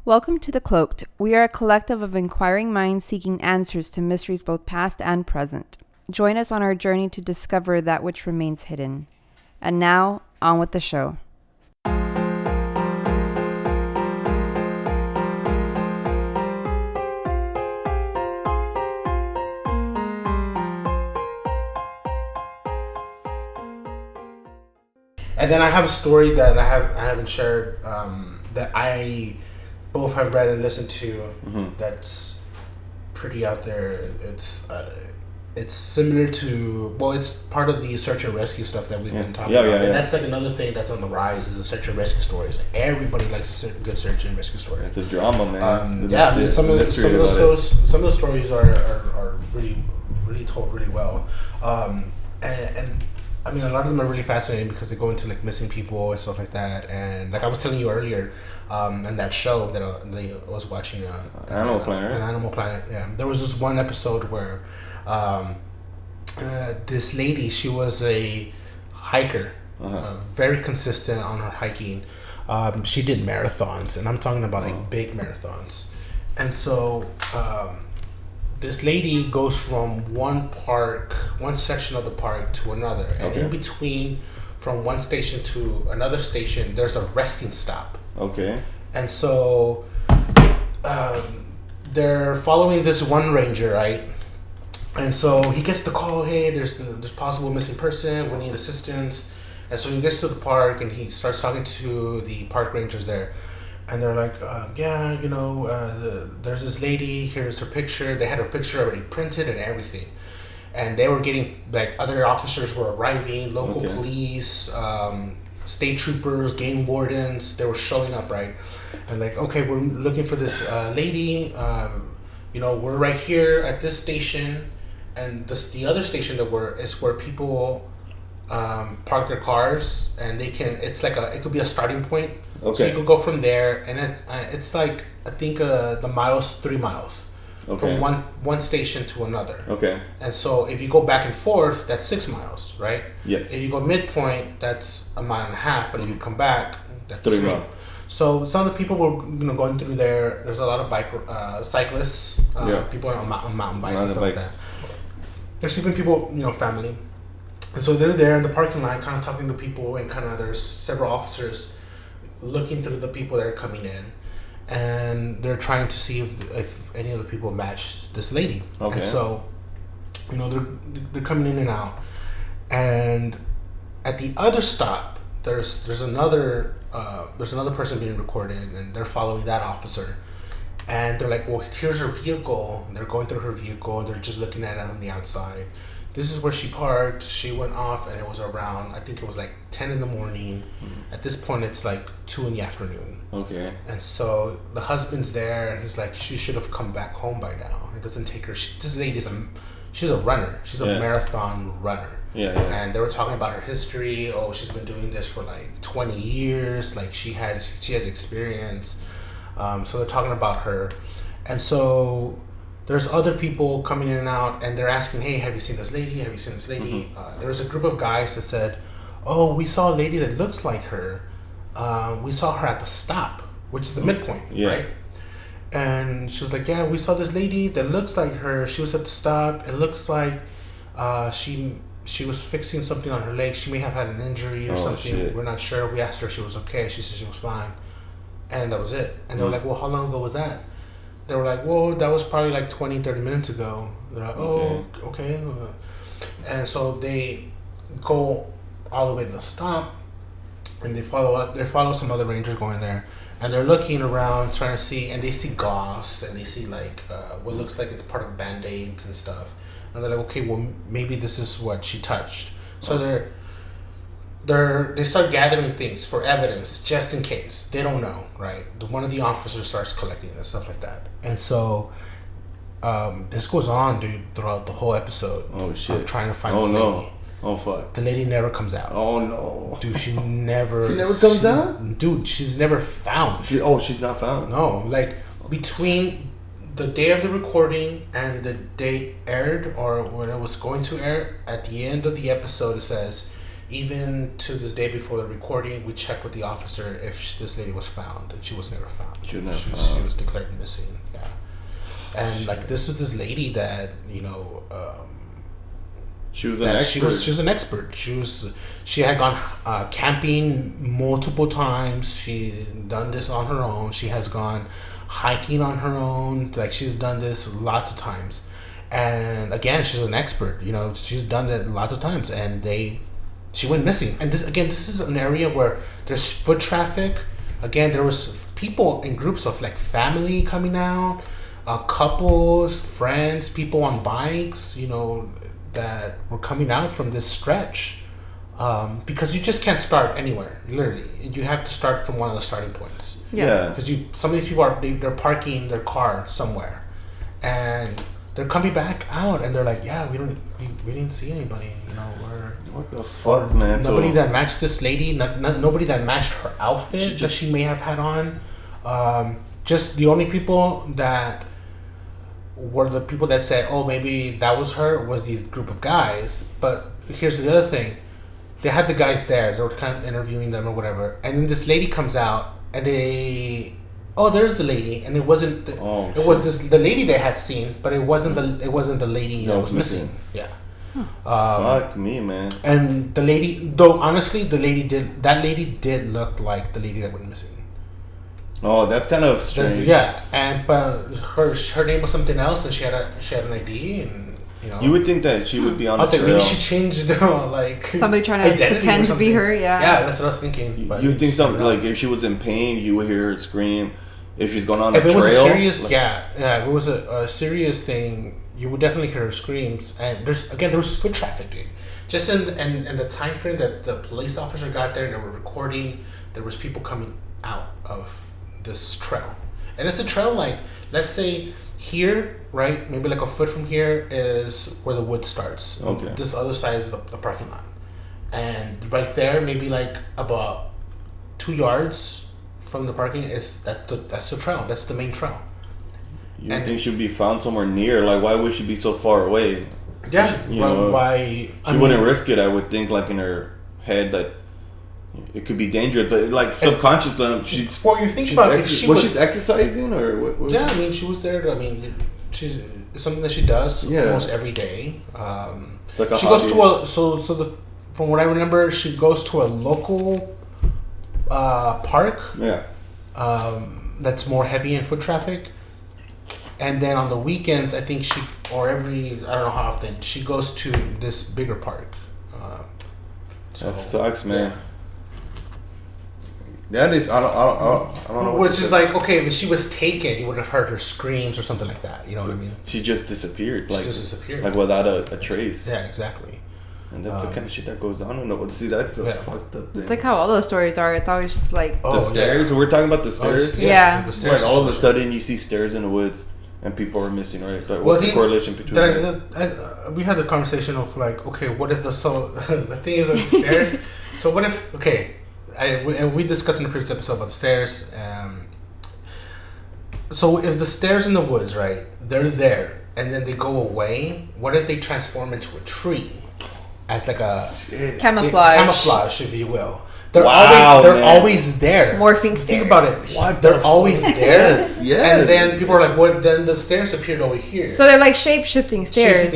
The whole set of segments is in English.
Welcome to The Cloaked. We are a collective of inquiring minds seeking answers to mysteries both past and present. Join us on our journey to discover that which remains hidden. And now, on with the show. And then I have a story that I haven't shared that I both have read and listened to. That's pretty out there. It's similar to, well, it's part of the search and rescue stuff that we've been talking about. And that's like another thing that's on the rise is the search and rescue stories. Everybody likes a good search and rescue story. It's a drama, man. Some of the stories are really told really well. And I mean, a lot of them are really fascinating because they go into like missing people and stuff like that. And like I was telling you earlier, in that show that I was watching, Animal Planet. An Animal Planet. Yeah, there was this one episode where this lady, she was a hiker, very consistent on her hiking. She did marathons, and I'm talking about like big marathons. And so this lady goes from one section of the park to another. And in between, from one station to another station, there's a resting stop. Okay. And so they're following this one ranger, right? And so he gets the call, hey, there's possible missing person, we need assistance. And so he gets to the park and he starts talking to the park rangers there. And they're like, there's this lady, here's her picture. They had her picture already printed and everything. And they were getting, like, other officers were arriving, local police, state troopers, game wardens. They were showing up, right? And like, okay, we're looking for this lady. We're right here at this station. And the other station is where people park their cars. And it's like it could be a starting point. Okay. So you could go from there, and it's like, I think the miles, 3 miles, from one station to another. Okay. And so if you go back and forth, that's 6 miles, right? Yes. If you go midpoint, that's 1.5 miles, but if you come back, that's 3 miles. So some of the people were going through there. There's a lot of cyclists, people on mountain bikes and stuff like that. There's even people, family. And so they're there in the parking lot kind of talking to people, and kind of there's several officers looking through the people that are coming in, and they're trying to see if any of the people match this lady. Okay. And so, they're coming in and out, and at the other stop, there's another person being recorded, and they're following that officer, and they're like, well, here's her vehicle. And they're going through her vehicle. They're just looking at it on the outside. This is where she parked. She went off, and it was around, I think it was like 10 in the morning. Mm-hmm. At this point, it's like 2 in the afternoon. Okay. And so the husband's there, and he's like, she should have come back home by now. It doesn't take her. This lady's she's a runner. She's a marathon runner. Yeah. And they were talking about her history. Oh, she's been doing this for like 20 years. Like she has experience. So they're talking about her, and so there's other people coming in and out, and they're asking, hey, have you seen this lady? Have you seen this lady? Mm-hmm. There was a group of guys that said, oh, we saw a lady that looks like her. We saw her at the stop, which is the midpoint, right? And she was like, yeah, we saw this lady that looks like her. She was at the stop. It looks like she was fixing something on her leg. She may have had an injury or something. Shit. We're not sure. We asked her if she was okay. She said she was fine. And that was it. And they were like, well, how long ago was that? They were like, well, that was probably like 20, 30 minutes ago. They're like, oh, okay. And so they go all the way to the stop, and they follow some other rangers going there, and they're looking around trying to see, and they see gauze, and they see like what looks like it's part of Band-Aids and stuff. And they're like, okay, well, maybe this is what she touched. So they start gathering things for evidence just in case. They don't know, right? One of the officers starts collecting and stuff like that. And so this goes on, dude, throughout the whole episode. Oh, shit. Of trying to find this lady. Oh, fuck. The lady never comes out. Oh, no. Dude, she never comes out? Dude, she's never found. She's not found? No. Like, between the day of the recording and the day aired, or when it was going to air, at the end of the episode, it says, even to this day before the recording, we checked with the officer if this lady was found, and she was never found. She was declared missing. Yeah, and like this was this lady that she was an expert. She was an expert. She had gone camping multiple times. She done this on her own. She has gone hiking on her own. Like she's done this lots of times. And again, she's an expert. She's done it lots of times, and she went missing. And this is an area where there's foot traffic. Again, there was people in groups of like family coming out, couples, friends, people on bikes. That were coming out from this stretch, because you just can't start anywhere. Literally, you have to start from one of the starting points. Yeah. Because some of these people they're parking their car somewhere, and they're coming back out, and they're like, "Yeah, we didn't see anybody. What the fuck, man? Nobody that matched this lady. Nobody that matched her outfit that she may have had on. Just the only people that were the people that said, oh, maybe that was her, was these group of guys. But here's the other thing. They had the guys there. They were kind of interviewing them or whatever. And then this lady comes out, and there's the lady. And it wasn't, the lady they had seen, but it wasn't the lady that was missing. Yeah. Fuck me, man. And the lady, though honestly, that lady did look like the lady that went missing. Oh, that's kind of strange. But her name was something else, and she had an ID, and you would think that she would be on. I was like, maybe she changed somebody trying to pretend to be her. Yeah, that's what I was thinking. But you would think something like if she was in pain, you would hear her scream. If she's going on if a it trail, was a serious, if it was a serious thing, you would definitely hear her screams. And there was foot traffic, dude. Just in the time frame that the police officer got there, and they were recording, there was people coming out of this trail. And it's a trail, like, let's say here, right, maybe like a foot from here is where the wood starts. Okay. This other side is the parking lot. And right there, maybe like about 2 yards from the parking that's the trail. That's the main trail. You think she'd be found somewhere near? Like, why would she be so far away? Yeah. Why? She wouldn't risk it, I would think, like in her head, that it could be dangerous, but like subconsciously, she's. Well, you think about if she was exercising or what? Yeah, I mean, she was there. She's it's something that she does almost every day. Like she goes to from what I remember, she goes to a local park. Yeah. That's more heavy in foot traffic, and then on the weekends, I think I don't know how often she goes to this bigger park. That sucks, man. Yeah. That is, I don't know. Which is like, okay, if she was taken, you would have heard her screams or something like that. You know what I mean? She just disappeared. She just disappeared. Like without a trace. Yeah, exactly. And that's the kind of shit that goes on. See, that's a fucked up thing. It's like how all those stories are. It's always just like... the stairs? Yeah. We're talking about the stairs? Yeah. The stairs, like all of a sudden, you see stairs in the woods and people are missing, right? Like, what's the correlation between them? We had the conversation of like, okay, what if the thing is on the stairs? So what if, okay... And we discussed in the previous episode about the stairs. So if the stairs in the woods, right, they're there, and then they go away, what if they transform into a tree? As like a... Camouflage, if you will. They're always there. Morphing stairs. Think about it. What? They're always there. Yes. And then people are like, what? Then the stairs appeared over here. So they're like shape-shifting stairs.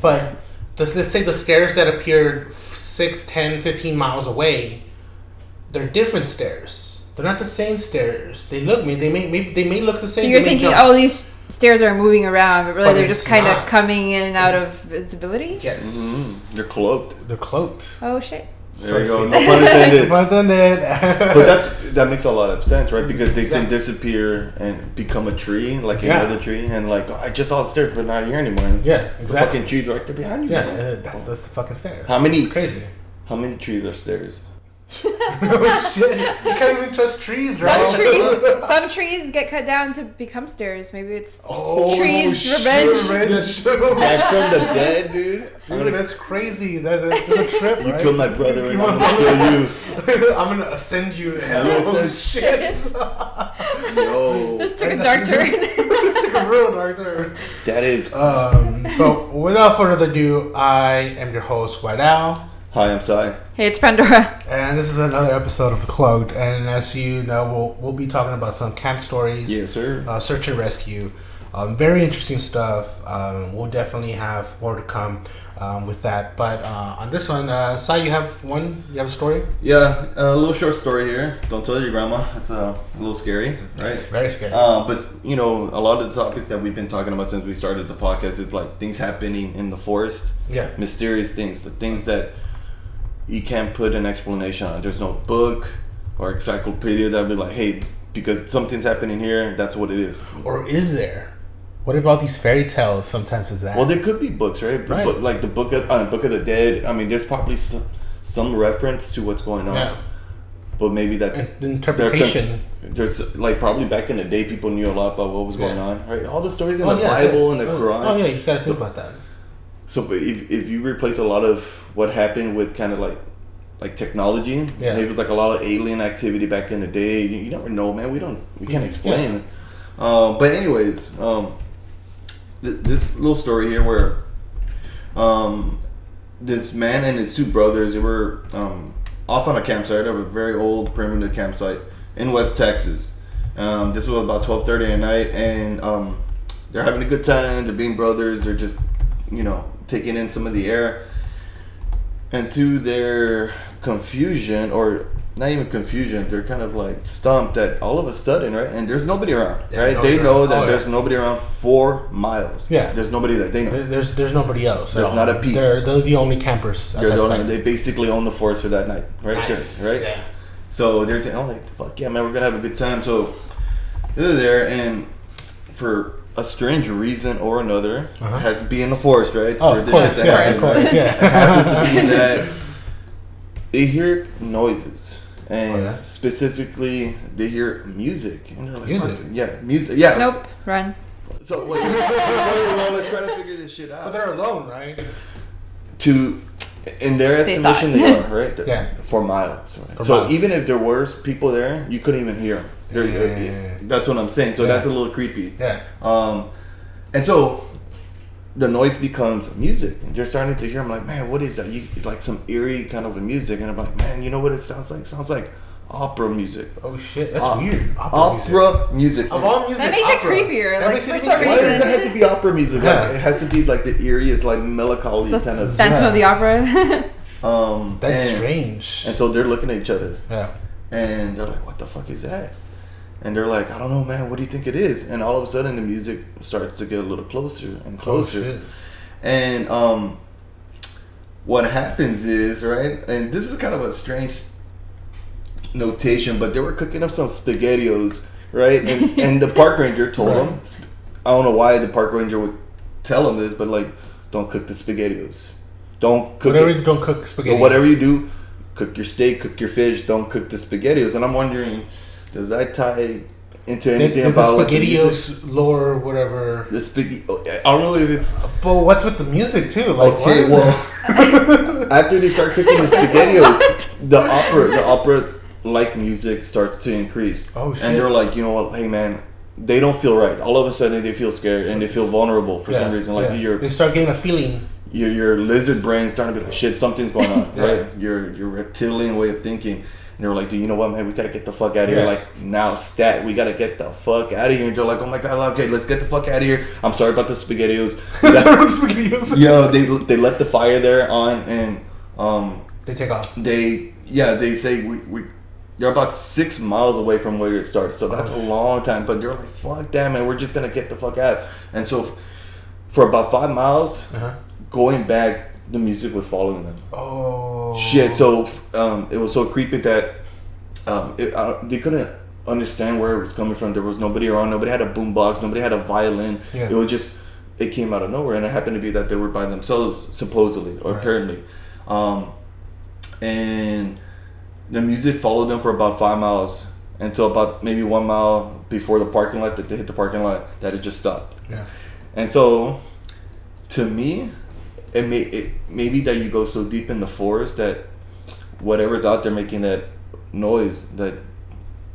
But let's say the stairs that appeared 6, 10, 15 miles away, they're different stairs. They're not the same stairs. They may look the same. So you're thinking, these stairs are moving around, but really they're just kind of coming in and out of visibility? Yes. Mm-hmm. They're cloaked. Oh, shit. There you go. No pun intended. Pun intended. But that makes a lot of sense, right? Because they can disappear and become a tree, like another tree, and like, I just saw the stairs, but not here anymore. Yeah, exactly. The fucking trees right there behind you. Yeah, that's the fucking stairs. It's crazy. How many trees are stairs? Oh, shit. You can't even trust trees, right? Some trees get cut down to become stairs. Maybe it's trees revenge. Back from the dead, dude. Dude, that's crazy. That's a trip, right? You killed my brother and I'm gonna kill you. I'm gonna ascend you to hell. Shit. Yo. This took a dark turn. This took a real dark turn. That is. But without further ado, I am your host, White Owl. Hi, I'm Sai. Hey, it's Pandora. And this is another episode of The Cloaked. And as you know, we'll be talking about some camp stories. Yes, sir. Search and rescue. Very interesting stuff. We'll definitely have more to come with that. But on this one, Sai, you have a story? Yeah, a little short story here. Don't tell your grandma. It's a little scary, right? It's very scary. But, a lot of the topics that we've been talking about since we started the podcast is like things happening in the forest. Yeah. Mysterious things. The things that you can't put an explanation on. There's no book or encyclopedia that'll be like, hey, because something's happening here, that's what it is. Or is there? What about these fairy tales sometimes is that? Well, there could be books, right? Right. Like the Book of the Dead. I mean, there's probably some reference to what's going on. Yeah. But maybe that's... The interpretation. There's, like, probably back in the day, people knew a lot about what was going on, right? All the stories in the yeah, Bible and the Quran. Oh, yeah, you gotta think about that. So, but if you replace a lot of what happened with kind of like technology, maybe it was like a lot of alien activity back in the day. You never know, man. We can't explain. Yeah. But anyways, this little story here where this man and his two brothers, they were off on a campsite, a very old primitive campsite in West Texas. This was about 12:30 at night, and they're having a good time. They're being brothers. They're just taking in some of the air. And to their confusion, or not even confusion, they're kind of like stumped that all of a sudden, right? And there's nobody around, right? They know that there's nobody around 4 miles. Yeah. There's nobody there. They know. There's nobody else. There's not a peep. They're the only campers. They basically own the forest for that night, right? Nice. Right? Yeah. So they're thinking, like, fuck yeah, man, we're going to have a good time. So they're there, and for a strange reason or another, has to be in the forest, right? Oh, of course, yeah. It happens to be that they hear noises, and specifically they hear music, and they're like, music, music, yeah. Nope, run. So wait, let's try to figure this shit out. But they're alone, right? In their estimation, they are, right? Yeah. 4 miles, right? Even if there were people there, you couldn't even hear them. That's what I'm saying. So that's a little creepy. Yeah. And so the noise becomes music, and you're starting to hear. I'm like, man, what is that? Like some eerie kind of music, and I'm like, man, you know what it sounds like? It sounds like opera music. Oh shit, that's weird. Opera music. Of all music, that makes it creepier. That like, makes it for some Why does it reason. have to be opera music? Yeah. Like, it has to be like the eeriest, like melancholy kind of. Phantom of the Opera. That's strange. And so they're looking at each other. Yeah. And they're like, what the fuck is that? And they're like, I don't know, man. What do you think it is? And all of a sudden, the music starts to get a little closer and closer. Oh, shit. And what happens is, right? And this is kind of a strange notation, but they were cooking up some SpaghettiOs, right? And the park ranger told them, I don't know why the park ranger would tell them this, but like, don't cook the SpaghettiOs. Don't cook Don't cook SpaghettiOs. Whatever you do, cook your steak, cook your fish. Don't cook the SpaghettiOs. And I'm wondering, does that tie into anything about the SpaghettiOs lore, whatever? The spaghetti. I don't know if it's. But what's with the music too? Like, okay, well, after they start cooking the SpaghettiOs, the opera like music starts to increase. Oh shit! And they're like, you know what? Hey man, they don't feel right. All of a sudden, they feel scared and they feel vulnerable for some reason. Like they start getting a feeling. Your lizard brain starting to be like, shit, something's going on, right? Your reptilian way of thinking. And they were like, dude, you know what, man? We gotta get the fuck out of here. Like, now, we gotta get the fuck out of here. And they're like, oh my god, okay, let's get the fuck out of here. I'm sorry about the SpaghettiOs. Yo, they let the fire there on, and they take off. They say they're about 6 miles away from where it started. So that's a long time. But they're like, fuck that, man. We're just gonna get the fuck out. And so for about 5 miles, going back, the music was following them. Oh shit! So it was so creepy that they couldn't understand where it was coming from. There was nobody around. Nobody had a boombox. Nobody had a violin. It was just, it came out of nowhere, and it happened to be that they were by themselves, supposedly or apparently. And the music followed them for about 5 miles until about maybe 1 mile before the parking lot, that they hit the parking lot, that it just stopped. Yeah. And so, to me, it maybe that you go so deep in the forest that whatever's out there making that noise, that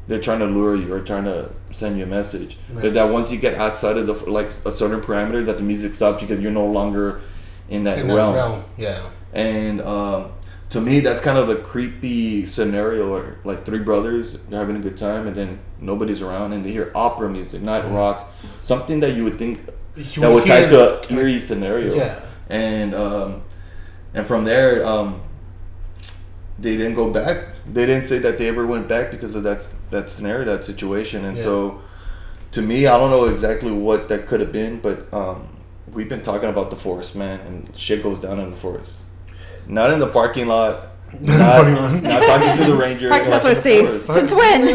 they're trying to lure you or trying to send you a message. Right. That once you get outside of the, like, a certain parameter, that the music stops because you're no longer in that realm. Yeah. And to me, that's kind of a creepy scenario where, like, three brothers, they're having a good time, and then nobody's around, and they hear opera music, not rock. Something that you would think that would tie to a eerie scenario. Yeah. And from there, they didn't go back. They didn't say that they ever went back because of that scenario, that situation. And so, to me, I don't know exactly what that could have been, but we've been talking about the forest, man, and shit goes down in the forest. Not in the parking lot. Not talking to the ranger. Parking lots are safe. Since when?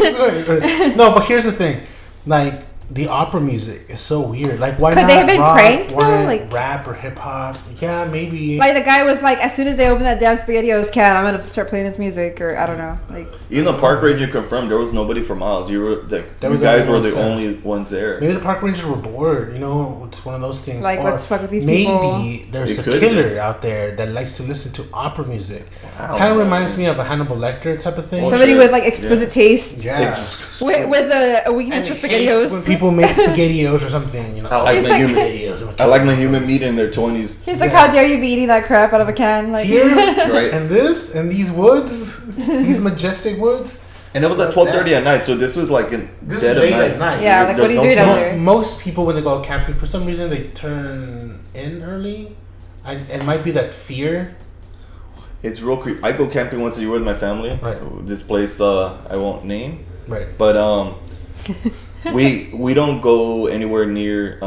No, but here's the thing. Like, the opera music is so weird. Like, why could not they have been rock? pranked, Why though? not Like, rap or hip hop? Yeah, maybe. Like, the guy was like, as soon as they open that damn SpaghettiOs can, I'm gonna start playing this music, or I don't know. Like, even the park ranger confirmed there was nobody for miles. You guys were the only ones there. Maybe the park rangers were bored. You know, it's one of those things. Like, or let's fuck with these people. Maybe there's a killer out there that likes to listen to opera music. Kind of reminds me of a Hannibal Lecter type of thing. Somebody with like exquisite taste. Yeah. With a weakness for SpaghettiOs. When people make SpaghettiOs or something, you know. I like my human meat in their 20s. He's like, how dare you be eating that crap out of a can? Like, here, right? And these woods, these majestic woods. And it was at 12:30 at night, so this was like dead at night. Yeah, like what do you do down there? Most people, when they go camping, for some reason they turn in early. It might be that fear. It's real creepy. I go camping once a year with my family. Right. This place I won't name. Right. But we don't go anywhere near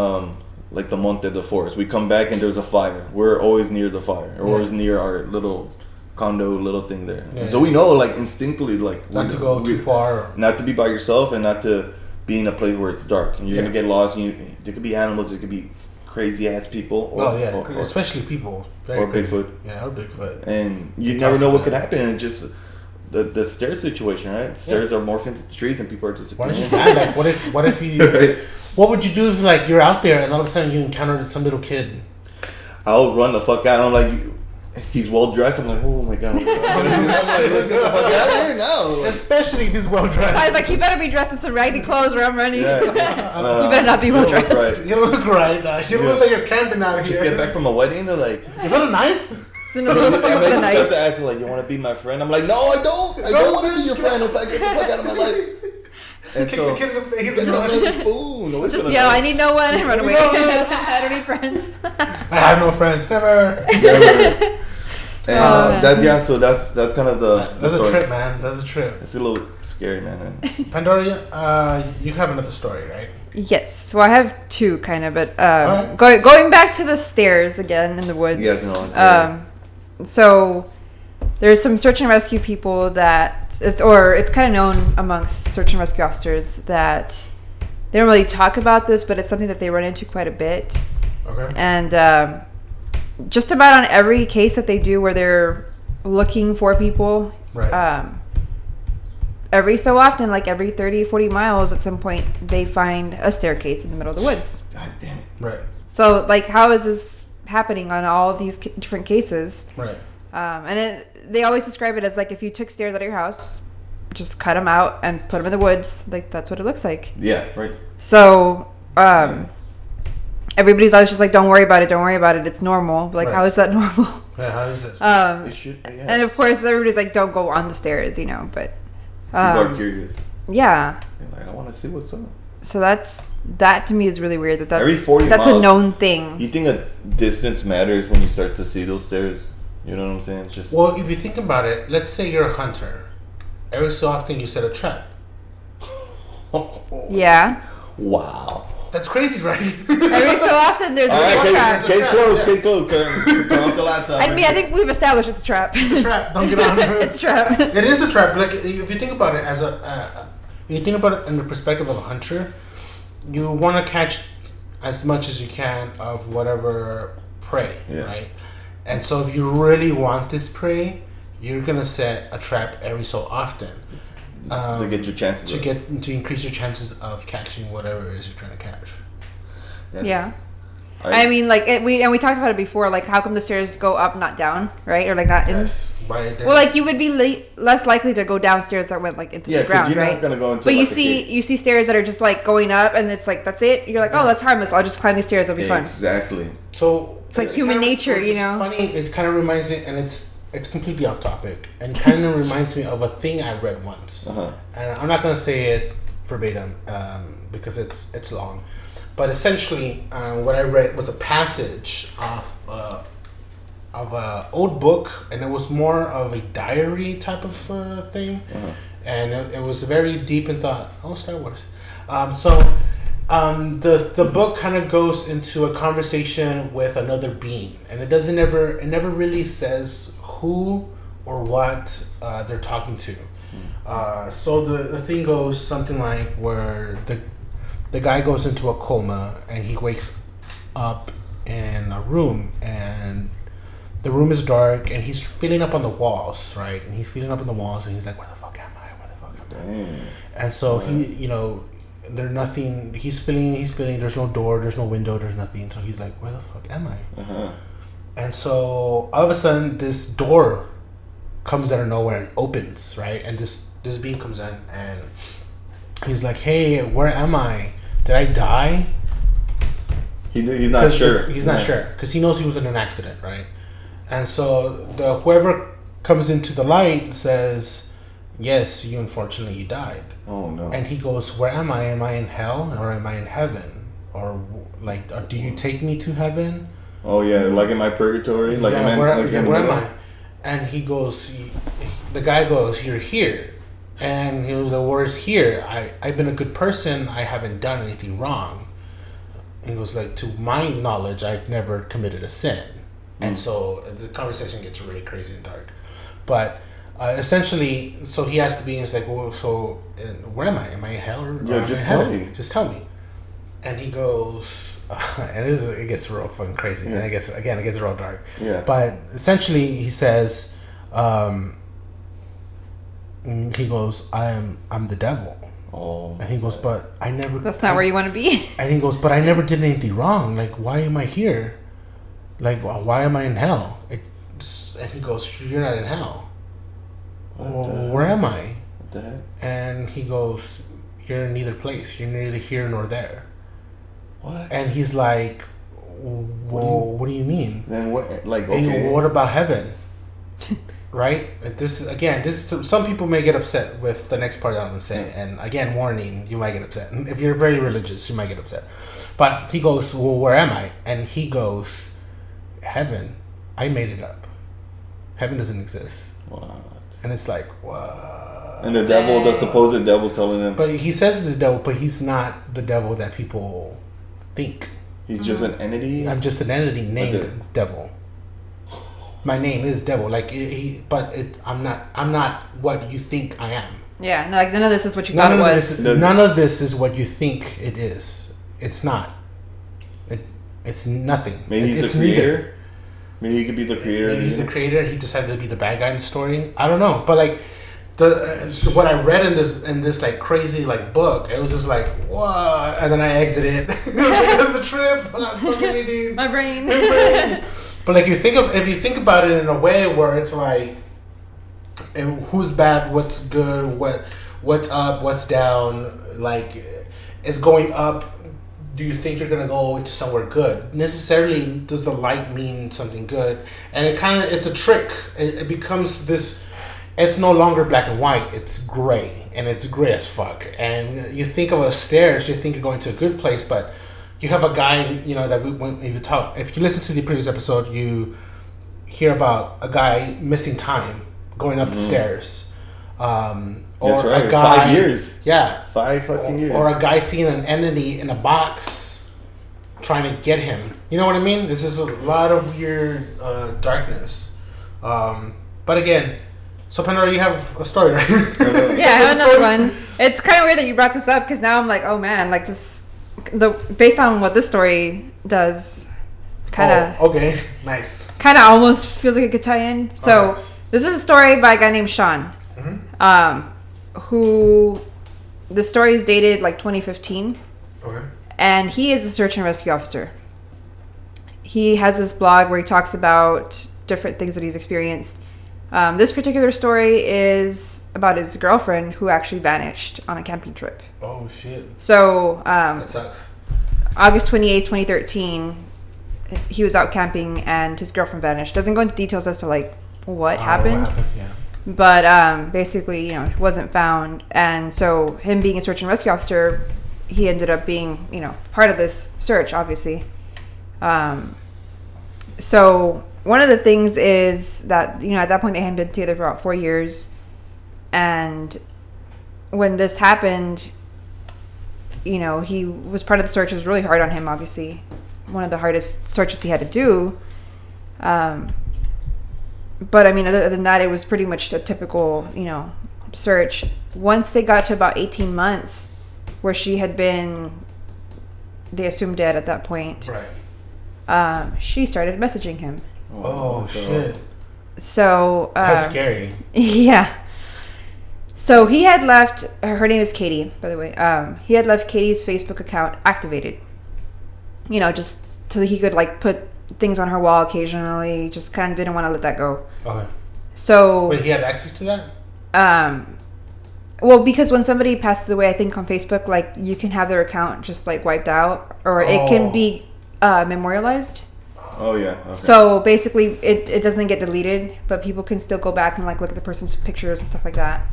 like the Monte de Forest. We come back and there's a fire. We're always near the fire. We're always near our little condo, little thing there. Yeah. So we know, like, instinctively, like, not to go too far, not to be by yourself, and not to be in a place where it's dark and you're gonna get lost. And there could be animals. There could be crazy ass people. Or, especially people. Or Bigfoot. Yeah, or Bigfoot. And you never know what could happen. And just the stairs situation, right? The stairs are morphing into trees and people are disappearing. Why don't you stand? Like, what if you? Right. What would you do if, like, you're out there and all of a sudden you encountered some little kid? I'll run the fuck out. I'm like, he's well dressed. I'm like, oh my god. I'm like, let's get the fuck out of here now. Especially if he's well dressed. I was like, he better be dressed in some raggedy clothes where I'm running. Yeah. You better not be well dressed. Right. You look right. You look like you're camping out here. Just get back from a wedding. They're like, is that a knife? It's in a little suit with a knife. Start to ask, like, you want to be my friend? I'm like, no, I don't. I don't want to be your friend if I get the fuck out of my life. And kick so, the kid in the face. boom, just yell, I need no one, and run away. I don't need friends. I have no friends. Never. And so that's kind of that's a trip, man. That's a trip. It's a little scary, man. Pandora, you have another story, right? Yes. So I have two, kind of, but going back to the stairs again in the woods. You guys know. So there's some search and rescue people that it's kind of known amongst search and rescue officers that they don't really talk about this, but it's something that they run into quite a bit. Okay. And just about on every case that they do where they're looking for people, right. Every so often, like every 30, 40 miles, at some point, they find a staircase in the middle of the woods. God damn it. Right. So, like, how is this happening on all of these different cases? Right. And they always describe it as, like, if you took stairs out of your house, just cut them out and put them in the woods. Like, that's what it looks like. Yeah, right. So, everybody's always just like, don't worry about it. It's normal. But, like, right. How is that normal? Yeah, how is this? It should be, yes. And, of course, everybody's like, don't go on the stairs, you know, but... people are curious. Yeah. They're like, I want to see what's up. So that to me is really weird. That's every 40 that's miles, a known thing. You think a distance matters when you start to see those stairs? You know what I'm saying? Just well, if you think about it, let's say you're a hunter. Every so often you set a trap. Yeah. Wow. That's crazy, right? Every so often there's a trap. Case closed. Turn off the laptop. I think we've established it's a trap. It's a trap. Don't get on it. It's a trap. It is a trap. Like, if you think about it as you think about it in the perspective of a hunter, you want to catch as much as you can of whatever prey, right? And so if you really want this prey, you're gonna set a trap every so often. To get your chances. To increase your chances of catching whatever it is you're trying to catch. Yeah. I mean, like, we talked about it before. Like, how come the stairs go up, not down, right? Or like not in. Right. Well, like, you would be less likely to go downstairs that went like into the ground, you're right? Not gonna go into, but like, you see stairs that are just like going up, and it's like that's it. You're like, oh, that's harmless. I'll just climb these stairs. It'll be fun. Exactly. So it's like human nature, you know. Funny. It kind of reminds me, and it's it's completely off topic and kind of reminds me of a thing I read once. And I'm not going to say it verbatim because it's long. But essentially, what I read was a passage of an old book, and it was more of a diary type of thing. And it was very deep in thought. Oh, Star Wars. The book kind of goes into a conversation with another being, and it never really says who or what they're talking to. So the thing goes something like where the guy goes into a coma and he wakes up in a room, and the room is dark, and he's feeling up on the walls, right? And he's feeling up on the walls, and he's like, where the fuck am I? And so he, there's nothing. He's feeling. There's no door. There's no window. There's nothing. So he's like, "Where the fuck am I?" And so all of a sudden, this door comes out of nowhere and opens, right? And this being comes in, and he's like, "Hey, where am I? Did I die?" He's not sure. He's not sure because he knows he was in an accident, right? And so whoever comes into the light says, "Yes, you died." Oh no! And he goes, "Where am I? Am I in hell or am I in heaven? Or do you take me to heaven?" Oh yeah, like in my purgatory. Like where am I? And he goes, the guy goes, "You're here." And he was like, "Where's here? I've been a good person. I haven't done anything wrong." And he goes, like, "To my knowledge, I've never committed a sin." And so the conversation gets really crazy and dark, but. Essentially, so he has to be. He's like, "Well, so where am I? Am I in hell or just tell me. Just tell me." And he goes, and it gets real fucking crazy. And I guess again, it gets real dark. Yeah. But essentially, he says, he goes, "I'm the devil." Oh. And he goes, "But I never." That's not where you want to be. And he goes, "But I never did anything wrong. Like, why am I here? Like, why am I in hell?" And he goes, "You're not in hell." Well, where am I? What the heck? And he goes, "You're in neither place. You're neither here nor there." What? And he's like, "Well, what do you mean?" Then what? Like, okay. okay. What about heaven? Right? Some people may get upset with the next part that I'm gonna say. And again, warning: you might get upset. If you're very religious, you might get upset. But he goes, "Well, where am I?" And he goes, "Heaven. I made it up. Heaven doesn't exist." Wow. And it's like, what? And the supposed devil's telling him. But he says it's the devil, but he's not the devil that people think. He's just an entity? I'm just an entity named Devil. My name is Devil. Like, I'm not what you think I am. Yeah, no, like none of this is what you thought it was. None of this is what you think it is. It's not. It's nothing. Maybe he's the creator? Neither. Maybe he could be the creator. Maybe he's the creator. He decided to be the bad guy in the story. I don't know, but like what I read in this like crazy like book, it was just like what, and then I exited. It was a trip. My brain. But like if you think about it in a way where it's like, who's bad, what's good, what's up, what's down, like is going up. Do you think you're going to go into somewhere good? Necessarily, does the light mean something good? And it's a trick. It becomes this, it's no longer black and white. It's gray, and it's gray as fuck. And you think of a stairs, you think you're going to a good place, but you have a guy, if you listen to the previous episode, you hear about a guy missing time going up the stairs. Or right. a guy, 5 years. Yeah. 5 fucking years. Or a guy seeing an entity in a box trying to get him. You know what I mean? This is a lot of weird darkness. But again, so Pandora, you have a story, right? Yeah, I have another one. It's kind of weird that you brought this up because now I'm like, oh man, like this, based on what this story does, kind of. Oh, okay, nice. Kind of almost feels like it could tie in. So this is a story by a guy named Sean. Mm-hmm. Who the story is dated like 2015. Okay. And he is a search and rescue officer. He has this blog where he talks about different things that he's experienced. This particular story is about his girlfriend who actually vanished on a camping trip. Oh shit. So that sucks. August 28th, 2013, he was out camping and his girlfriend vanished. Doesn't go into details as to like what happened. Yeah. But basically, you know, it wasn't found. And so him being a search and rescue officer, he ended up being, you know, part of this search, obviously. So one of the things is that, you know, at that point they hadn't been together for about 4 years. And when this happened, you know, he was part of the search. It was really hard on him, obviously. One of the hardest searches he had to do. But I mean, other than that, it was pretty much a typical, you know, search. Once they got to about 18 months, where she had been, they assumed dead at that point. Right. She started messaging him. Oh shit. So that's scary. Yeah. So he had left. Her name is Katie, by the way. He had left Katie's Facebook account activated. You know, just so he could like put things on her wall occasionally. Just kind of didn't want to let that go. Okay. So wait, he had access to that? Well, because when somebody passes away, I think on Facebook, like you can have their account just like wiped out, or it can be memorialized. Oh yeah. Okay. So basically, it doesn't get deleted, but people can still go back and like look at the person's pictures and stuff like that.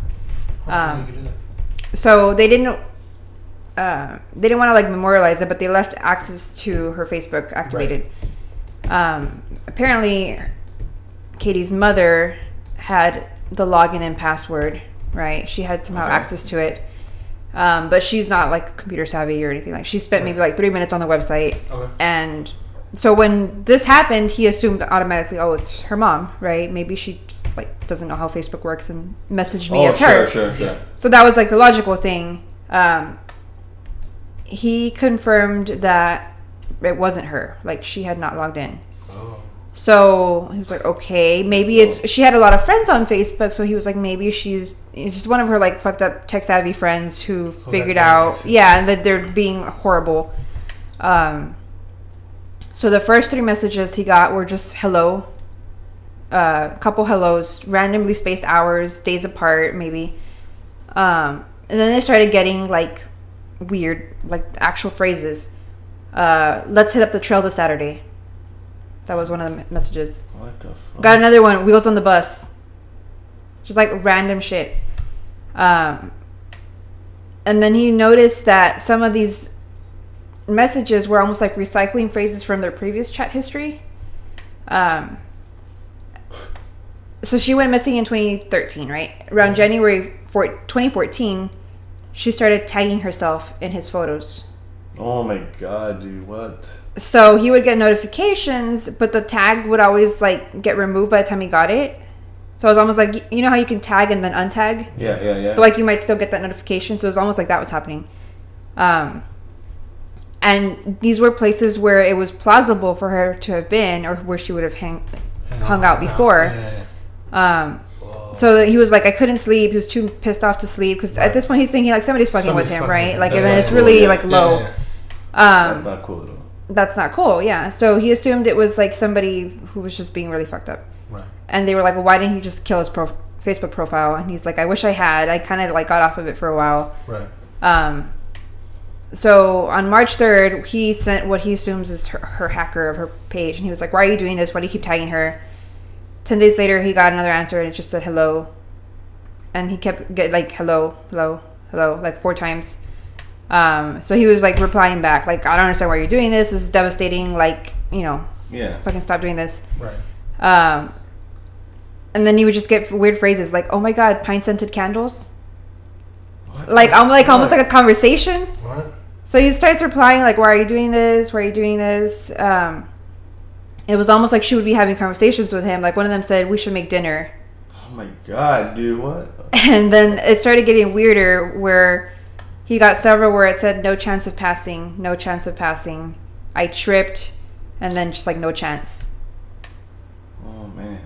So they didn't want to like memorialize it, but they left access to her Facebook activated. Right. Apparently, Katie's mother had the login and password. Right, she had somehow access to it, but she's not like computer savvy or anything. Like she spent maybe like 3 minutes on the website, and so when this happened, he assumed automatically, oh, it's her mom, right? Maybe she just like doesn't know how Facebook works and messaged me as her. Sure. So that was like the logical thing. He confirmed that it wasn't her. Like she had not logged in. So he was like, okay, maybe she had a lot of friends on Facebook. So he was like, maybe it's just one of her like fucked up tech savvy friends who figured out, and that they're being horrible. So the first 3 messages he got were just hello, a couple hellos, randomly spaced hours, days apart, maybe. And then they started getting like weird, like actual phrases. Let's hit up the trail this Saturday. That was one of the messages. What the fuck? Got another one. Wheels on the bus. Just like random shit. And then he noticed that some of these messages were almost like recycling phrases from their previous chat history. So she went missing in 2013, right? Around January 2014, she started tagging herself in his photos. Oh my god, dude, what? So he would get notifications, but the tag would always like get removed by the time he got it. So it was almost like, you know how you can tag and then untag? Yeah. But like you might still get that notification. So it was almost like that was happening. And these were places where it was plausible for her to have been, or where she would have hung out before. So that he was like, I couldn't sleep. He was too pissed off to sleep because at this point he's thinking like somebody's fucking with him, right? Like, and then it's really like low. That's not cool at all. That's not cool, yeah. So he assumed it was like somebody who was just being really fucked up. Right. And they were like, well, why didn't he just kill his Facebook profile? And he's like, I wish I had. I kind of like got off of it for a while. Right. So on March 3rd, he sent what he assumes is her hacker of her page. And he was like, why are you doing this? Why do you keep tagging her? 10 days later, he got another answer and it just said hello. And he kept getting like hello, like 4 times. So he was like replying back, like, I don't understand why you're doing this. This is devastating. Like, you know, fucking stop doing this. Right. And then he would just get weird phrases like, oh my God, pine scented candles. What? Like, I'm like almost like a conversation. What? So he starts replying like, why are you doing this? Why are you doing this? It was almost like she would be having conversations with him. Like one of them said, we should make dinner. Oh my God, dude, what? And then it started getting weirder where he got several where it said, no chance of passing, no chance of passing. I tripped, and then just like, no chance. Oh, man.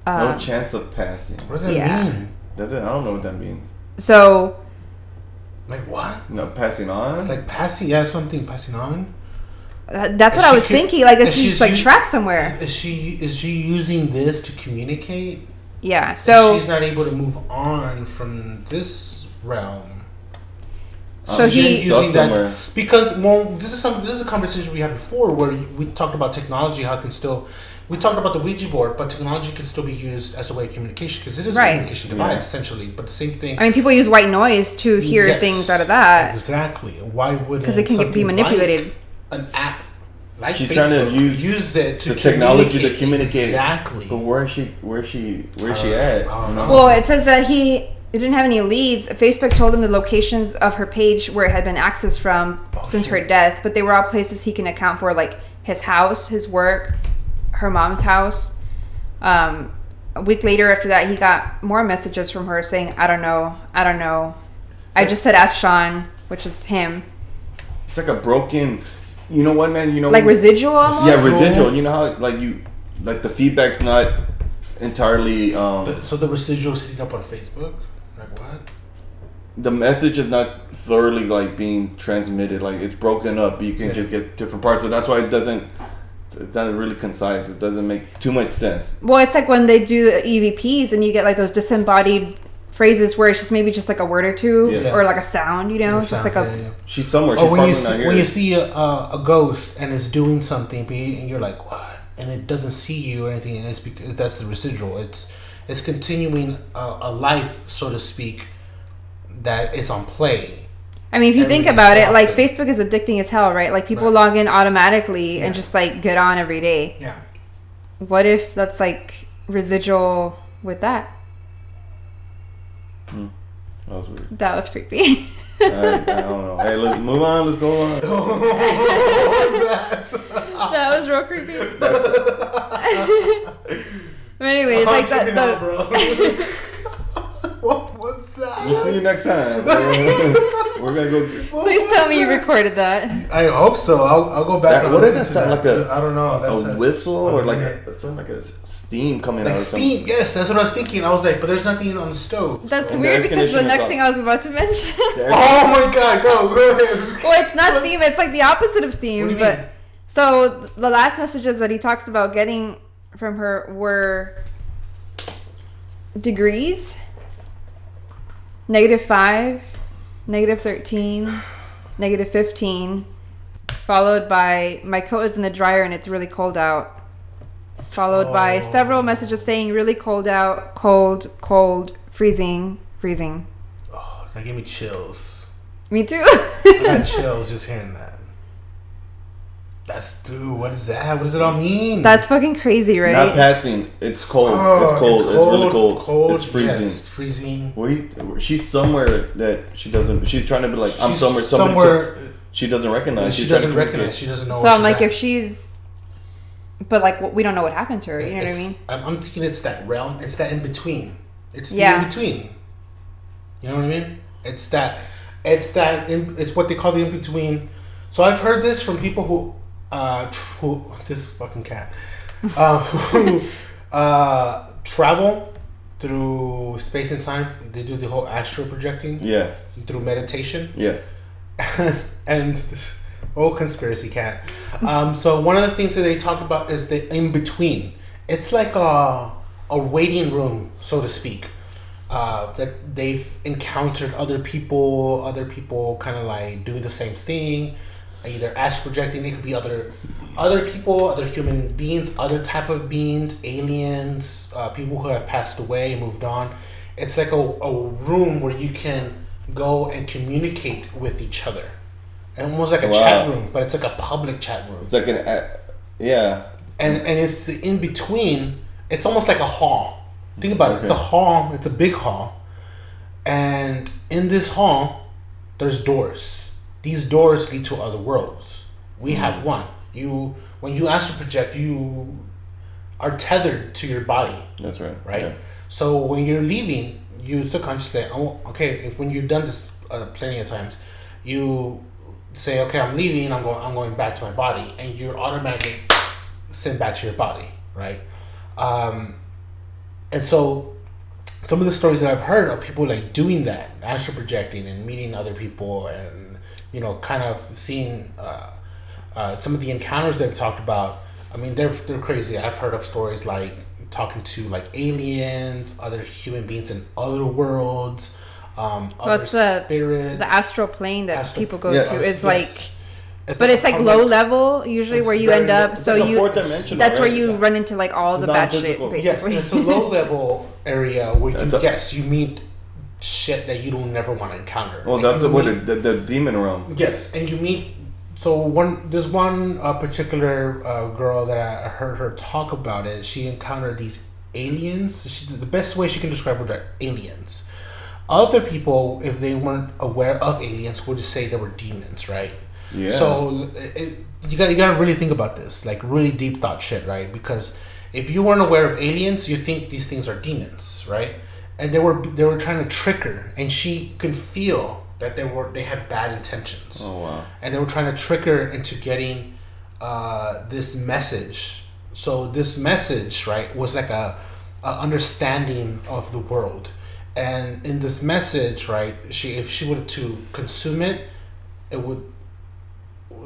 No chance of passing. What does that mean? I don't know what that means. So... Like what? No, passing on? Like passing, something passing on? That's what I was thinking. Like, is she just like trapped somewhere? Is she using this to communicate? Yeah, so... She's not able to move on from this realm. So he's using that because this is a conversation we had before where we talked about technology, how it can still we talked about the Ouija board, but technology can still be used as a way of communication because it is a communication device essentially. But the same thing. I mean, people use white noise to hear things out of that. Exactly. Why wouldn't? Because it can be manipulated. Like an app. Like she's Facebook, trying to use it to the technology to communicate. Exactly. But where's she at? I don't know. Well, it says that he didn't have any leads. Facebook told him the locations of her page where it had been accessed from since her death, but they were all places he can account for, like his house, his work, her mom's house. A week later after that, he got more messages from her saying, I don't know. I just said ask Sean, which is him. It's like a broken... You know what, man? You know, like residual almost? Yeah, residual. You know how like the feedback's not entirely... so the residual's hitting up on Facebook? Like what? The message is not thoroughly like being transmitted. Like it's broken up. You can just get different parts. So that's why it's not really concise. It doesn't make too much sense. Well, it's like when they do EVPs and you get like those disembodied phrases where it's just maybe just like a word or two or like a sound, just like a... She's somewhere. She's when you see a ghost and it's doing something and you're like, what? And it doesn't see you or anything, and it's because that's the residual. It's continuing a life, so to speak, that is on play. I mean, if you think about it, like Facebook is addicting as hell, right? Like people log in automatically and just like get on every day. Yeah. What if that's like residual with that? That was weird. That was creepy. I don't know. Hey, let's move on. Let's go on. What was that? That was real creepy. But anyway, it's like the What was that? We'll see you next time. We're gonna go. Please tell me you recorded that. I hope so. I'll go back. What does that sound like? I don't know. That's a whistle or like it sounds like a steam coming out. Steam. Yes, that's what I was thinking. I was like, but there's nothing on the stove. That's weird because the next thing I was about to mention. Oh my god! Go ahead. Well, it's not steam. It's like the opposite of steam. What do you mean? So the last messages that he talks about getting from her were degrees. -5, -13, -15, followed by my coat is in the dryer and it's really cold out. Followed by several messages saying really cold out, cold, freezing. Oh, that gave me chills. Me too. I got chills just hearing that. Dude, what is that? What does it all mean? That's fucking crazy, right? Not passing. It's cold. It's cold. It's really cold. It's freezing. Yes, freezing. She's somewhere that she doesn't. She's trying to be like, I'm somewhere. She doesn't recognize. She doesn't recognize. She doesn't know. So I'm like, if she's, but like, we don't know what happened to her. You know what I mean? I'm thinking it's that realm. It's that in between. It's the in between. You know what I mean? It's what they call the in between. So I've heard this from people who this fucking cat, who travel through space and time. They do the whole astral projecting. Yeah. Through meditation. Yeah. And this old conspiracy cat. So one of the things that they talk about is the in between. It's like a waiting room, so to speak. That they've encountered other people kind of like doing the same thing. Either astral projecting, it could be other people, other human beings, other type of beings, aliens, people who have passed away and moved on. It's like a room where you can go and communicate with each other, and almost like a chat room, but it's like a public chat room. It's like and it's the in between. It's almost like a hall. Think about it. It's a hall. It's a big hall, and in this hall, there's doors. These doors lead to other worlds. We have one. When you astral project, you are tethered to your body. That's right. Right? Yeah. So when you're leaving, you subconsciously say, oh, okay, when you've done this plenty of times, you say, okay, I'm leaving, I'm going back to my body. And you're automatically sent back to your body, right? And so some of the stories that I've heard of people like doing that, astral projecting and meeting other people and kind of seeing some of the encounters they've talked about. I mean, they're crazy. I've heard of stories like talking to like aliens, other human beings in other worlds, other spirits. The astral plane that people go to is like But it's like low level usually where you end up. So like you that's where you run into like all the bad shit. Basically. Yes, it's a low level area where you meet shit that you don't never want to encounter. Well, that's the demon realm. Yes, and you meet. So there's one particular girl that I heard her talk about it. She encountered these aliens. The best way she can describe it are aliens. Other people, if they weren't aware of aliens, would just say they were demons, right? Yeah. So you got to really think about this, like really deep thought shit, right? Because if you weren't aware of aliens, you think these things are demons, right? And they were trying to trick her, and she could feel that they had bad intentions. Oh wow! And they were trying to trick her into getting this message. So this message, right, was like a understanding of the world. And in this message, right, if she were to consume it, it would.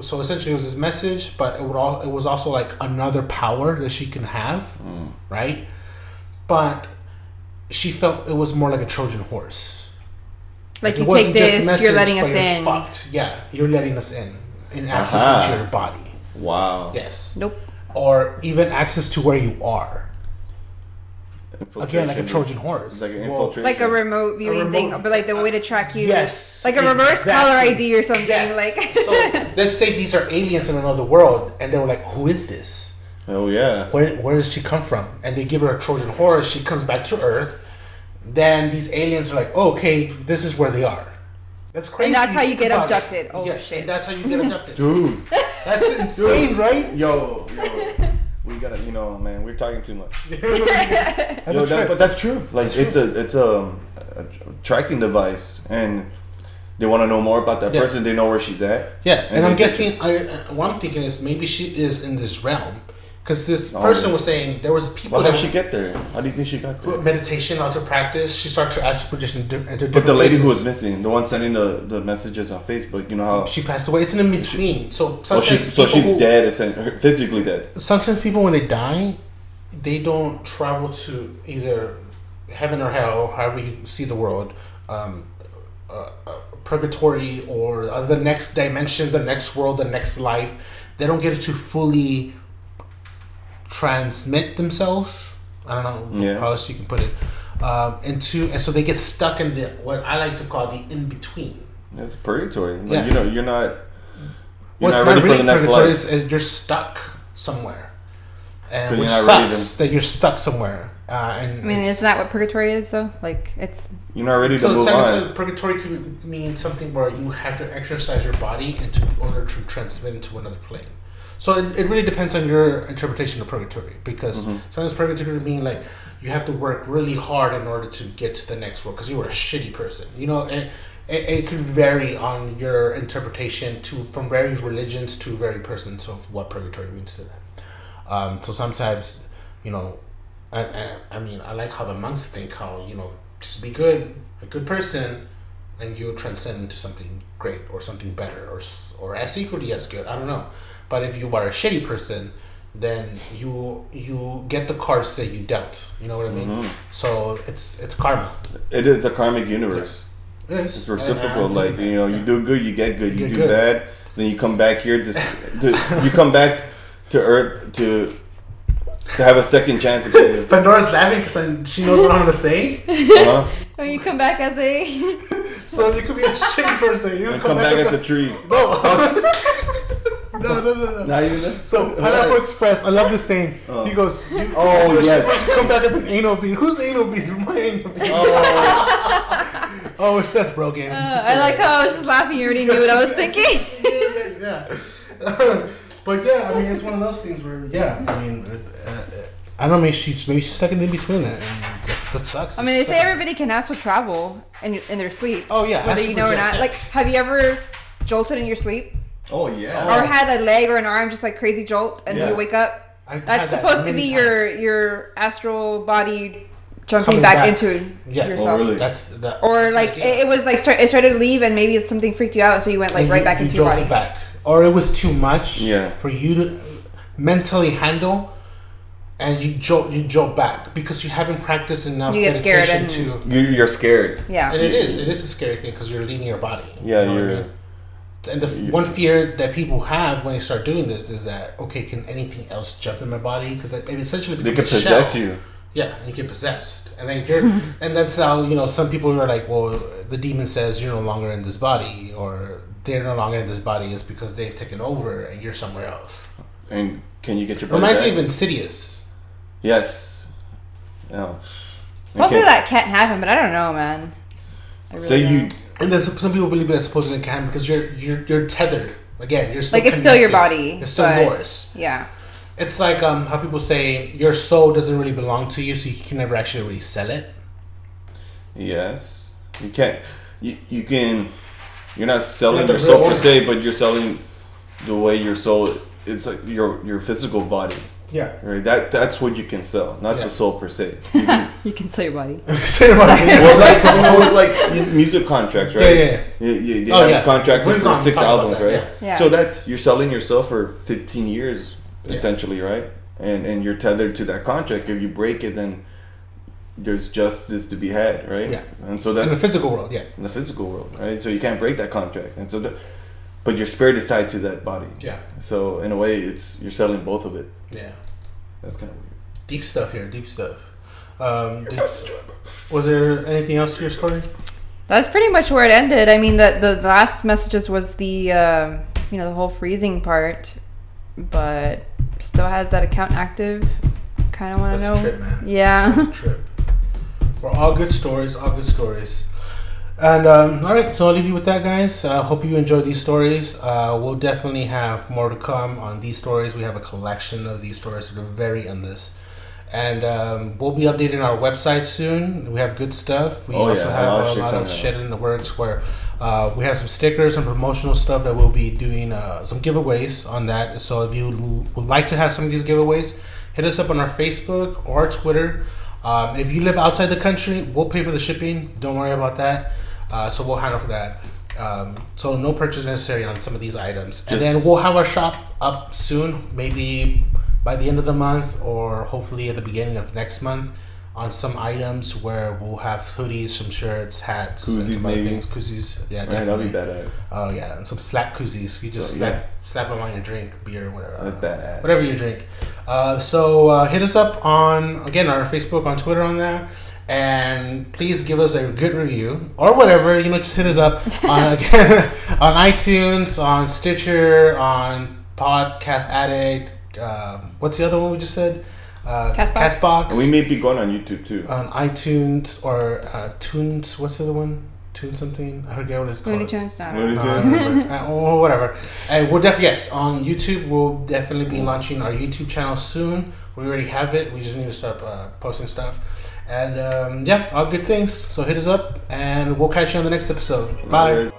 So essentially, it was this message, but it was also like another power that she can have, right? But she felt it was more like a Trojan horse. Like you take this, message, you're letting us in. Fucked. Yeah, you're letting us in access into your body. Wow. Yes. Nope. Or even access to where you are. Again, like a Trojan horse. It's like a remote viewing thing, but like the way to track you. Yes. Like a reverse caller ID or something. Yes. Like. So let's say these are aliens in another world, and they were like, "Who is this? Oh yeah. Where does she come from?" And they give her a Trojan horse. She comes back to Earth. Then these aliens are like, oh, "Okay, this is where they are." That's crazy. And that's how you get abducted. Oh shit. And that's how you get abducted. Dude. That's insane, right? Yo. We gotta, man, we're talking too much. But that's true. Like it's a tracking device, and they want to know more about that person. They know where she's at. Yeah, and I'm guessing. What I'm thinking is maybe she is in this realm. Because this person was saying there was people. How did she get there? How do you think she got there? Meditation, lots of practice. She started to ask suggestions into different But the lady places. who was missing, the one sending the messages on Facebook, you know how she passed away. It's in between. So sometimes she's dead. It's physically dead. Sometimes people, when they die, they don't travel to either heaven or hell, or however you see the world, purgatory, or the next dimension, the next world, the next life. They don't get to fully transmit themselves. I don't know how else you can put it. And so they get stuck in what I like to call the in between. It's purgatory. Like, you're not. It's not really purgatory. You're stuck somewhere, and which sucks that you're stuck somewhere. Isn't that what purgatory is though? Like it's. You're not ready to move on. Purgatory could mean something where you have to exercise your body in order to transmit into another plane. So it really depends on your interpretation of purgatory, because sometimes purgatory mean like you have to work really hard in order to get to the next world because you were a shitty person. It could vary on your interpretation from various religions to various persons of what purgatory means to them. So sometimes, I like how the monks think, how, just be good, a good person, and you'll transcend into something great or something better or as equally as good. I don't know. But if you are a shitty person, then you get the cards that you dealt. You know what I mean? So it's karma. It is a karmic universe. Yeah. It is. It's reciprocal. You do good, you get good. You do bad, then you come back here. You come back to Earth to have a second chance. Pandora's laughing because she knows what I'm gonna say. When you come back as a. So you could be a shitty person. You come back as a tree. No. Not even that? So Pineapple Express, I love this saying. He goes, you come back as an anal bean. Who's anal bean? My anal bean. It's Seth Rogen. I like how I was just laughing. You already knew what I was thinking. Yeah. But yeah, it's one of those things where I don't know. Maybe she's stuck in between it, and that sucks. They say everybody can astral travel in their sleep. Oh yeah, whether you know or not. Yeah. Like, have you ever jolted in your sleep? Oh yeah. Or had a leg or an arm just like crazy jolt, and you wake up. That's supposed to be your astral body jumping back into yourself. Oh, really? It was like it started to leave, and maybe something freaked you out, so you went right back into your body. Back, or it was too much for you to mentally handle. And you jolt back because you haven't practiced enough meditation to. You're scared. Yeah, and it is a scary thing because you're leaving your body. Yeah, And the one fear that people have when they start doing this is that, okay, can anything else jump in my body? Because essentially they can possess you. Yeah, you get possessed, and then and that's how some people are like, well, the demon says you're no longer in this body, or they're no longer in this body is because they've taken over and you're somewhere else. And can you get your body reminds back? me of Insidious. Yes. Yeah. Hopefully that can't happen, but I don't know, man. And then some people believe that supposedly it can because you're tethered. Again, you're still like it's connected. still your body. It's still yours. Yeah. It's like how people say your soul doesn't really belong to you, so you can never actually really sell it. Yes, you can't. You can. You're not selling your soul per se, but you're selling the way your soul. It's like your physical body. Yeah. Right. That's what you can sell, not the soul per se. You can sell your body. Sell your body. Well, like music contracts, right? Yeah. You have a contract for 6 albums, right? Yeah. So you're selling yourself for 15 years, essentially, right? And you're tethered to that contract. If you break it, then there's justice to be had, right? Yeah. And so that's in the physical world, yeah. In the physical world, right? So you can't break that contract, and so but your spirit is tied to that body. Yeah. So in a way, you're selling both of it. Yeah. That's kind of weird. Deep stuff here. Deep stuff. Was there anything else to your story? That's pretty much where it ended. I mean, the last messages was the the whole freezing part, but still has that account active. Kind of want to know. That's a trip, man. Yeah. That's a trip. We're all good stories. All good stories. And all right, so I'll leave you with that, guys. I hope you enjoyed these stories. We'll definitely have more to come on these stories. We have a collection of these stories, so they're very endless. And we'll be updating our website soon. We have good stuff. We also have a lot of shit in the works where we have some stickers and promotional stuff that we'll be doing some giveaways on that. So if you would like to have some of these giveaways, hit us up on our Facebook or our Twitter. If you live outside the country, we'll pay for the shipping. Don't worry about that. So we'll handle for that. So no purchase necessary on some of these items. And then we'll have our shop up soon, maybe by the end of the month or hopefully at the beginning of next month on some items where we'll have hoodies, some shirts, hats, koozies, and some other things. Koozies, yeah, definitely. That'll be badass. Oh yeah, and some slap koozies. You just slap them on your drink, beer, whatever. That's badass. Whatever you drink. So hit us up on, again, our Facebook, on Twitter on that. And please give us a good review or whatever. Just hit us up on on iTunes, on Stitcher, on Podcast Addict. What's the other one we just said? Castbox. And we may be going on YouTube too. On iTunes or Tunes. What's the other one? Tune something. I forget what it's called. Looney Tunes. Or whatever. And we'll on YouTube. We'll definitely be launching our YouTube channel soon. We already have it. We just need to start posting stuff. And all good things. So hit us up, and we'll catch you on the next episode. Bye.